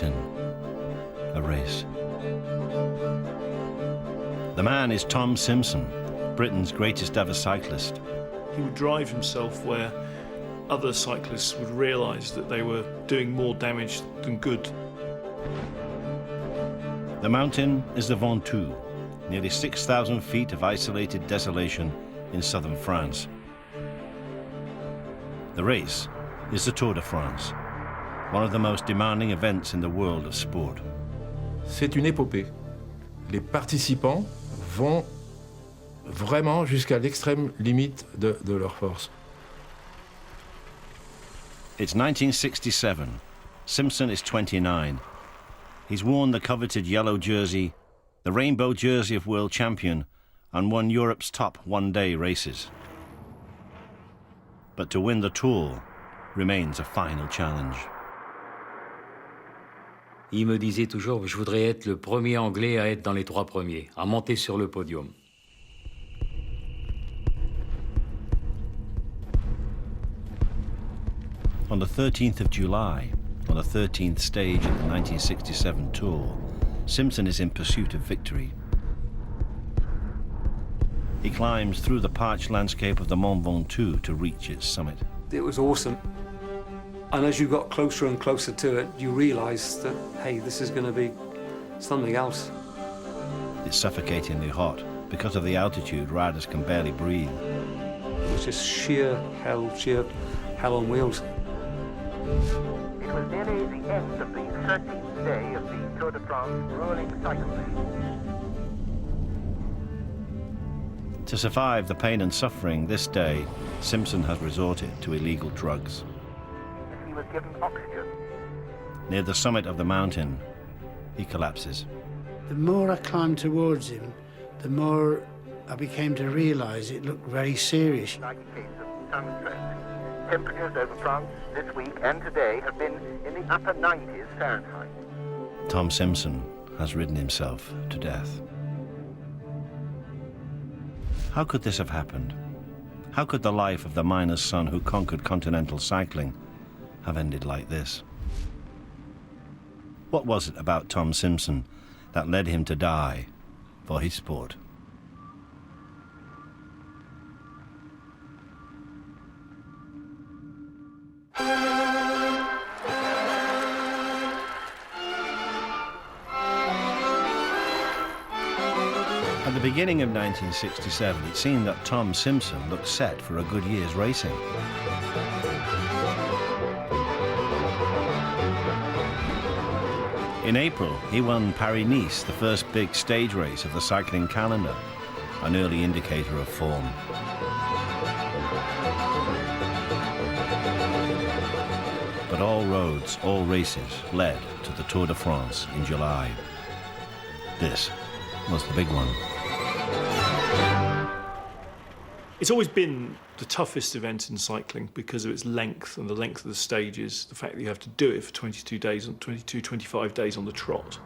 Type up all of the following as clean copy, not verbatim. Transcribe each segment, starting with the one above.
mountain, a race. The man is Tom Simpson, Britain's greatest ever cyclist. He would drive himself where other cyclists would realise that they were doing more damage than good. The mountain is the Ventoux, nearly 6,000 feet of isolated desolation in southern France. The race is the Tour de France, one of the most demanding events in the world of sport. C'est une épopée. Les participants vont vraiment jusqu'à l'extrême limite de leur force. It's 1967. Simpson is 29. He's worn the coveted yellow jersey, the rainbow jersey of world champion, and won Europe's top one-day races. But to win the Tour remains a final challenge. Il me disait toujours, je voudrais être le premier Anglais à être dans les 3 premiers, à monter sur le podium. On the 13th of July, on the 13th stage of the 1967 Tour, Simpson is in pursuit of victory. He climbs through the parched landscape of the Mont Ventoux to reach its summit. It was awesome. And as you got closer and closer to it, you realised that, hey, this is going to be something else. It's suffocatingly hot. Because of the altitude, riders can barely breathe. It was just sheer hell on wheels. It was nearly the end of the 13th day of the Tour de France grueling Cyclist. To survive the pain and suffering this day, Simpson has resorted to illegal drugs. He was given oxygen. Near the summit of the mountain, he collapses. The more I climbed towards him, the more I became to realise it looked very serious. Like a case of sunstress. Temperatures over France this week and today have been in the upper 90s Fahrenheit. Tom Simpson has ridden himself to death. How could this have happened? How could the life of the miner's son who conquered continental cycling have ended like this? What was it about Tom Simpson that led him to die for his sport? At the beginning of 1967, it seemed that Tom Simpson looked set for a good year's racing. In April, he won Paris-Nice, the first big stage race of the cycling calendar, an early indicator of form. But all roads, all races led to the Tour de France in July. This was the big one. It's always been the toughest event in cycling because of its length and the length of the stages, the fact that you have to do it for 22 days, 25 days on the trot.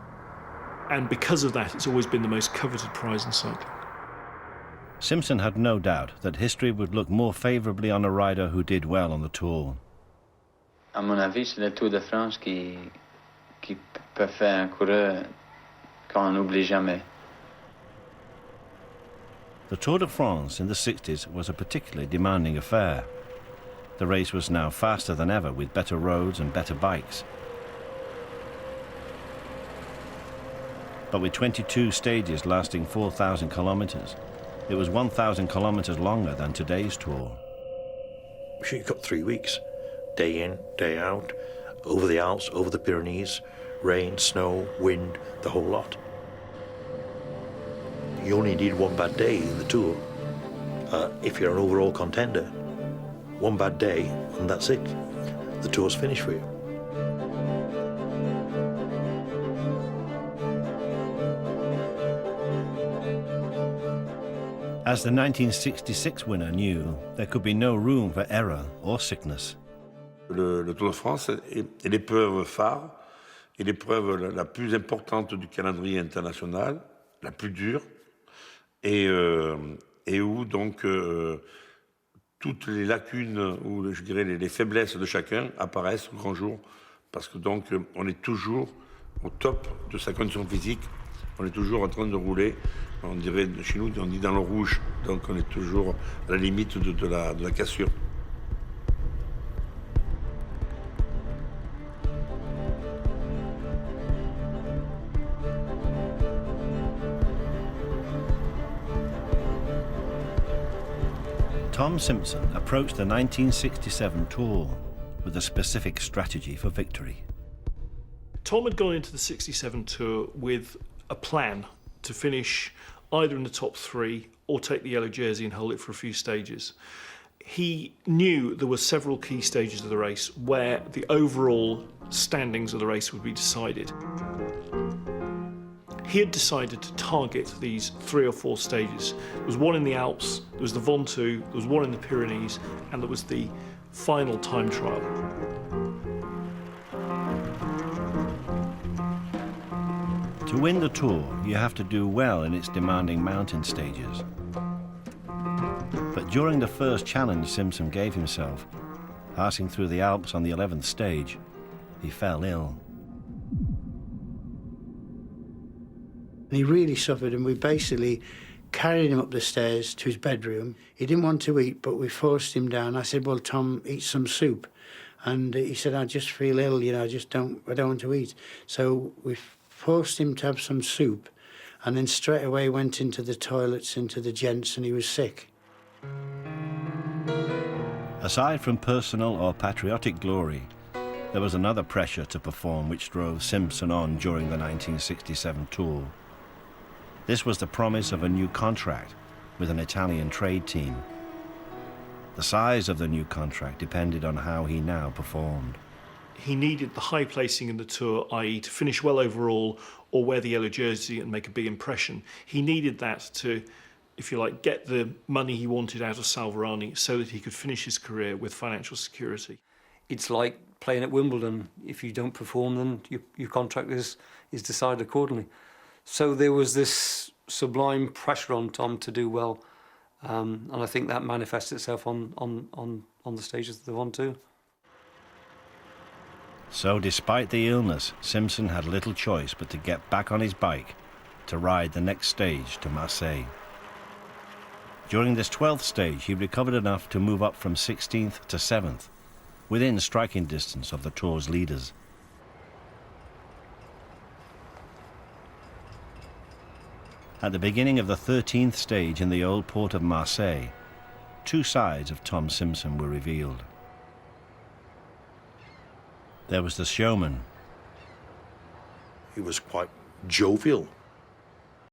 And because of that, it's always been the most coveted prize in cycling. Simpson had no doubt that history would look more favourably on a rider who did well on the Tour. À mon avis, c'est le Tour de France qui peut faire un coureur qu'on n'oublie jamais. The Tour de France in the 60s was a particularly demanding affair. The race was now faster than ever with better roads and better bikes. But with 22 stages lasting 4,000 kilometres, it was 1,000 kilometres longer than today's Tour. You've got 3 weeks, day in, day out, over the Alps, over the Pyrenees, rain, snow, wind, the whole lot. You only need one bad day in the Tour. If you're an overall contender, one bad day and that's it. The Tour's finished for you. As the 1966 winner knew, there could be no room for error or sickness. Le Tour de France est l'épreuve phare et l'épreuve la plus importante du calendrier international, la plus dure, et où donc toutes les lacunes ou je dirais les faiblesses de chacun apparaissent au grand jour parce que donc on est toujours au top de sa condition physique. On est toujours en train de rouler, on dirait chez nous, on dit dans le rouge, donc on est toujours à la limite de la cassure. Tom Simpson approached the 1967 Tour with a specific strategy for victory. Tom had gone into the 67 Tour with a plan to finish either in the top three or take the yellow jersey and hold it for a few stages. He knew there were several key stages of the race where the overall standings of the race would be decided. He had decided to target these 3 or 4 stages. There was one in the Alps, there was the Ventoux, there was one in the Pyrenees, and there was the final time trial. To win the Tour, you have to do well in its demanding mountain stages. But during the first challenge Simpson gave himself, passing through the Alps on the 11th stage, he fell ill. He really suffered, and we basically carried him up the stairs to his bedroom. He didn't want to eat, but we forced him down. I said, well, Tom, eat some soup. And he said, I just feel ill, you know, I don't want to eat. So we forced him to have some soup, and then straight away went into the toilets, into the gents, and he was sick. Aside from personal or patriotic glory, there was another pressure to perform which drove Simpson on during the 1967 Tour. This was the promise of a new contract with an Italian trade team. The size of the new contract depended on how he now performed. He needed the high placing in the Tour, i.e. to finish well overall or wear the yellow jersey and make a big impression. He needed that to, if you like, get the money he wanted out of Salvarani so that he could finish his career with financial security. It's like playing at Wimbledon. If you don't perform, then your contract is decided accordingly. So there was this sublime pressure on Tom to do well, and I think that manifests itself on the stages of the Ventoux. So despite the illness, Simpson had little choice but to get back on his bike to ride the next stage to Marseille. During this 12th stage, he recovered enough to move up from 16th to 7th, within striking distance of the Tour's leaders. At the beginning of the 13th stage in the old port of Marseille, 2 sides of Tom Simpson were revealed. There was the showman. He was quite jovial.